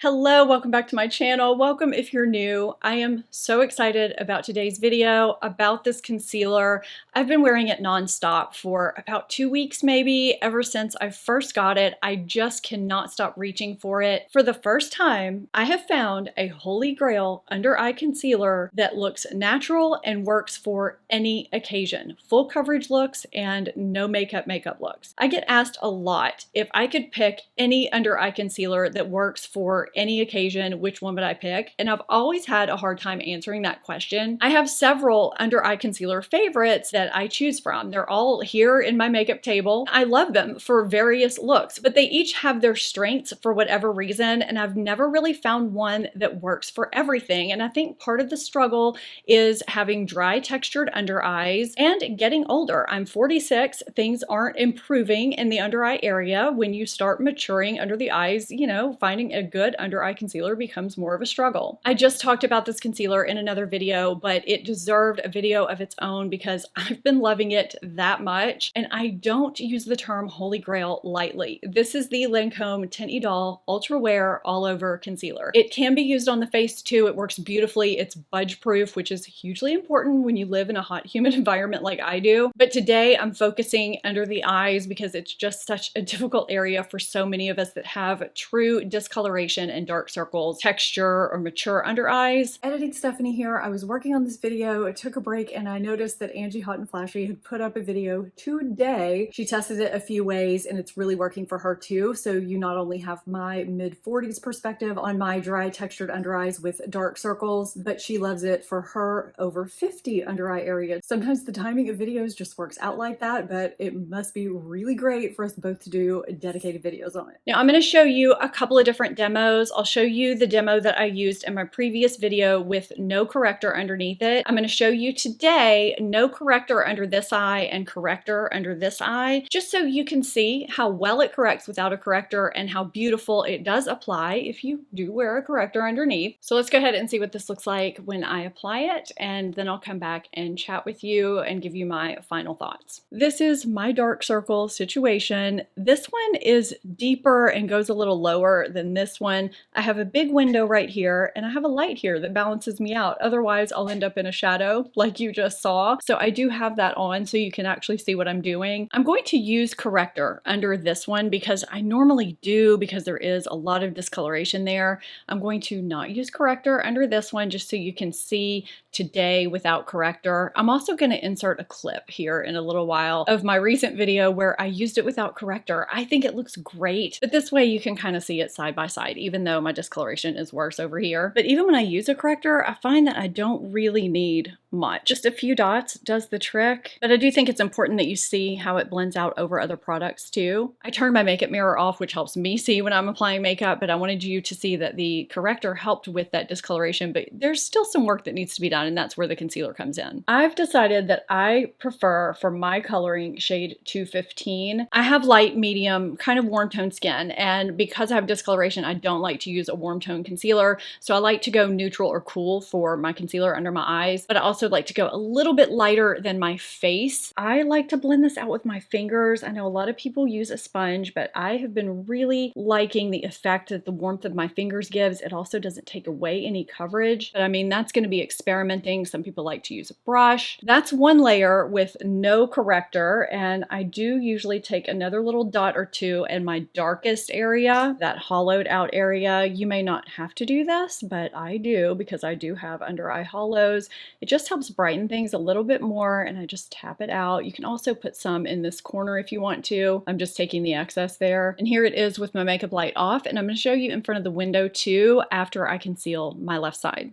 Hello, welcome back to my channel. Welcome if you're new. I am so excited about today's video about this concealer. I've been wearing it nonstop for about 2 weeks maybe, ever since I first got it. I just cannot stop reaching for it. For the first time, I have found a holy grail under eye concealer that looks natural and works for any occasion. Full coverage looks and no makeup looks. I get asked a lot if I could pick any under eye concealer that works for any occasion, which one would I pick? And I've always had a hard time answering that question. I have several under eye concealer favorites that I choose from. They're all here in my makeup table. I love them for various looks, but they each have their strengths for whatever reason, and I've never really found one that works for everything. And I think part of the struggle is having dry textured under eyes and getting older. I'm 46. Things aren't improving in the under eye area. When you start maturing under the eyes, finding a good under eye concealer becomes more of a struggle. I just talked about this concealer in another video, but it deserved a video of its own because I've been loving it that much, and I don't use the term holy grail lightly. This is the Lancome Tint Idole Ultra Wear All Over Concealer. It can be used on the face too. It works beautifully. It's budge proof, which is hugely important when you live in a hot, humid environment like I do. But today I'm focusing under the eyes because it's just such a difficult area for so many of us that have true discoloration and dark circles, texture, or mature under eyes. Editing Stephanie here. I was working on this video, I took a break, and I noticed that Angie Hot and Flashy had put up a video today. She tested it a few ways and it's really working for her too. So you not only have my mid-40s perspective on my dry textured under eyes with dark circles, but she loves it for her over 50 under eye area. Sometimes the timing of videos just works out like that, but it must be really great for us both to do dedicated videos on it. Now I'm going to show you a couple of different demos. I'll show you the demo that I used in my previous video with no corrector underneath it. I'm going to show you today no corrector under this eye and corrector under this eye, just so you can see how well it corrects without a corrector and how beautiful it does apply if you do wear a corrector underneath. So let's go ahead and see what this looks like when I apply it, and then I'll come back and chat with you and give you my final thoughts. This is my dark circle situation. This one is deeper and goes a little lower than this one. I have a big window right here and I have a light here that balances me out. Otherwise, I'll end up in a shadow like you just saw. So I do have that on so you can actually see what I'm doing. I'm going to use corrector under this one because I normally do, because there is a lot of discoloration there. I'm going to not use corrector under this one just so you can see today without corrector. I'm also going to insert a clip here in a little while of my recent video where I used it without corrector. I think it looks great, but this way you can kind of see it side by side, even though my discoloration is worse over here. But even when I use a corrector, I find that I don't really need much. Just a few dots does the trick, but I do think it's important that you see how it blends out over other products too. I turned my makeup mirror off, which helps me see when I'm applying makeup, but I wanted you to see that the corrector helped with that discoloration, but there's still some work that needs to be done, and that's where the concealer comes in. I've decided that I prefer, for my coloring, shade 215. I have light, medium, kind of warm tone skin, and because I have discoloration, I don't like to use a warm tone concealer, so I like to go neutral or cool for my concealer under my eyes, but I also like to go a little bit lighter than my face. I like to blend this out with my fingers. I know a lot of people use a sponge, but I have been really liking the effect that the warmth of my fingers gives. It also doesn't take away any coverage, but I mean, that's going to be experimenting. Some people like to use a brush. That's one layer with no corrector, and I do usually take another little dot or two in my darkest area, that hollowed out area. You may not have to do this, but I do because I do have under eye hollows. It just helps brighten things a little bit more, and I just tap it out. You can also put some in this corner if you want to. I'm just taking the excess there. And here it is with my makeup light off, and I'm going to show you in front of the window too after I conceal my left side.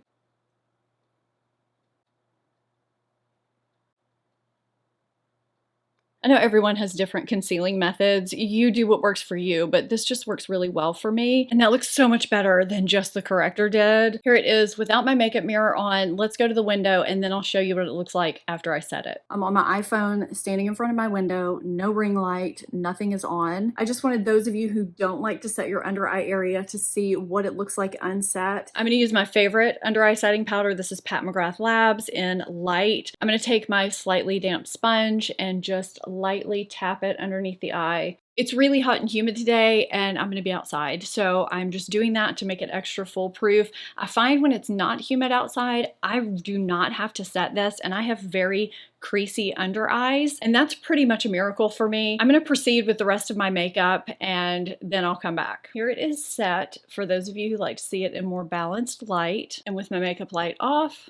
I know everyone has different concealing methods. You do what works for you, but this just works really well for me. And that looks so much better than just the corrector did. Here it is without my makeup mirror on. Let's go to the window and then I'll show you what it looks like after I set it. I'm on my iPhone, standing in front of my window, no ring light, nothing is on. I just wanted those of you who don't like to set your under eye area to see what it looks like unset. I'm gonna use my favorite under eye setting powder. This is Pat McGrath Labs in Light. I'm gonna take my slightly damp sponge and just lightly tap it underneath the eye. It's really hot and humid today and I'm going to be outside, so I'm just doing that to make it extra foolproof. I find when it's not humid outside, I do not have to set this, and I have very creasy under eyes, and that's pretty much a miracle for me. I'm going to proceed with the rest of my makeup and then I'll come back. Here it is set for those of you who like to see it in more balanced light, and with my makeup light off,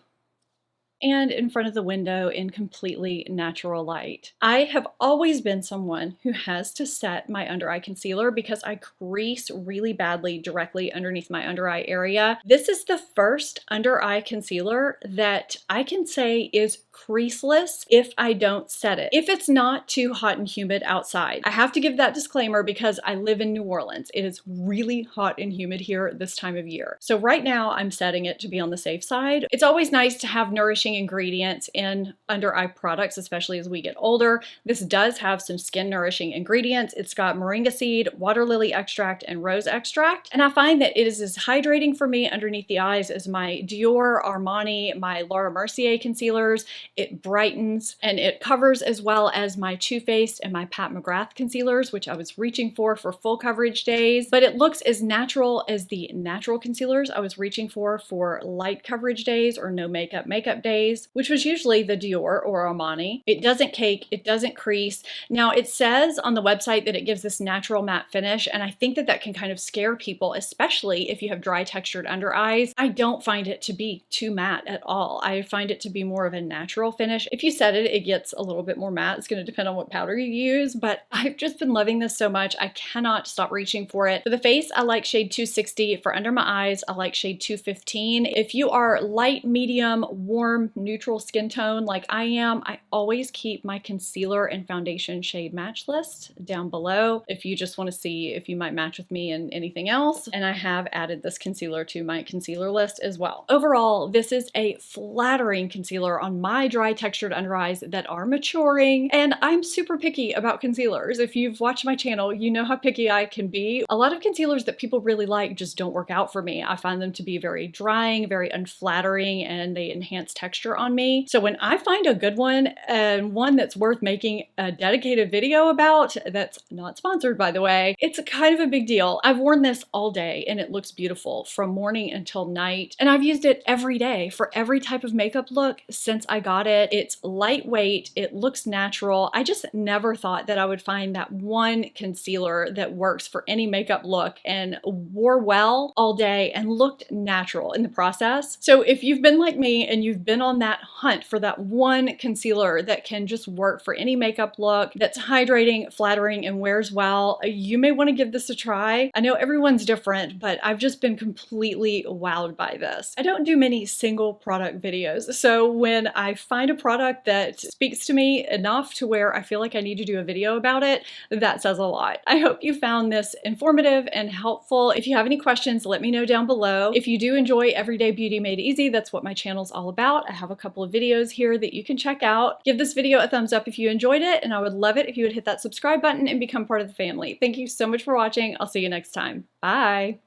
and in front of the window in completely natural light. I have always been someone who has to set my under eye concealer because I crease really badly directly underneath my under eye area. This is the first under eye concealer that I can say is creaseless if I don't set it, if it's not too hot and humid outside. I have to give that disclaimer because I live in New Orleans. It is really hot and humid here this time of year. So right now I'm setting it to be on the safe side. It's always nice to have nourishing ingredients in under eye products, especially as we get older. This does have some skin nourishing ingredients. It's got moringa seed, water lily extract, and rose extract. And I find that it is as hydrating for me underneath the eyes as my Dior, Armani, my Laura Mercier concealers. It brightens and it covers, as well as my Too Faced and my Pat McGrath concealers, which I was reaching for full coverage days. But it looks as natural as the natural concealers I was reaching for light coverage days or no makeup days, which was usually the Dior or Armani. It doesn't cake, it doesn't crease. Now it says on the website that it gives this natural matte finish, and I think that that can kind of scare people, especially if you have dry textured under eyes. I don't find it to be too matte at all. I find it to be more of a natural finish. If you set it, it gets a little bit more matte. It's going to depend on what powder you use, but I've just been loving this so much. I cannot stop reaching for it. For the face, I like shade 260. For under my eyes, I like shade 215. If you are light, medium, warm, neutral skin tone like I am, I always keep my concealer and foundation shade match list down below if you just want to see if you might match with me in anything else. And I have added this concealer to my concealer list as well. Overall, this is a flattering concealer on my dry textured under eyes that are maturing, and I'm super picky about concealers. If you've watched my channel, you know how picky I can be. A lot of concealers that people really like just don't work out for me. I find them to be very drying, very unflattering, and they enhance texture on me. So when I find a good one, and one that's worth making a dedicated video about, that's not sponsored by the way, it's a kind of a big deal. I've worn this all day and it looks beautiful from morning until night, and I've used it every day for every type of makeup look since I got it. It's lightweight, it looks natural. I just never thought that I would find that one concealer that works for any makeup look and wore well all day and looked natural in the process. So if you've been like me and you've been on that hunt for that one concealer that can just work for any makeup look, that's hydrating, flattering, and wears well, you may want to give this a try. I know everyone's different, but I've just been completely wowed by this. I don't do many single product videos, so when I find a product that speaks to me enough to where I feel like I need to do a video about it, that says a lot. I hope you found this informative and helpful. If you have any questions, let me know down below. If you do enjoy Everyday Beauty Made Easy, that's what my channel's all about. I have a couple of videos here that you can check out. Give this video a thumbs up if you enjoyed it, and I would love it if you would hit that subscribe button and become part of the family. Thank you so much for watching. I'll see you next time. Bye.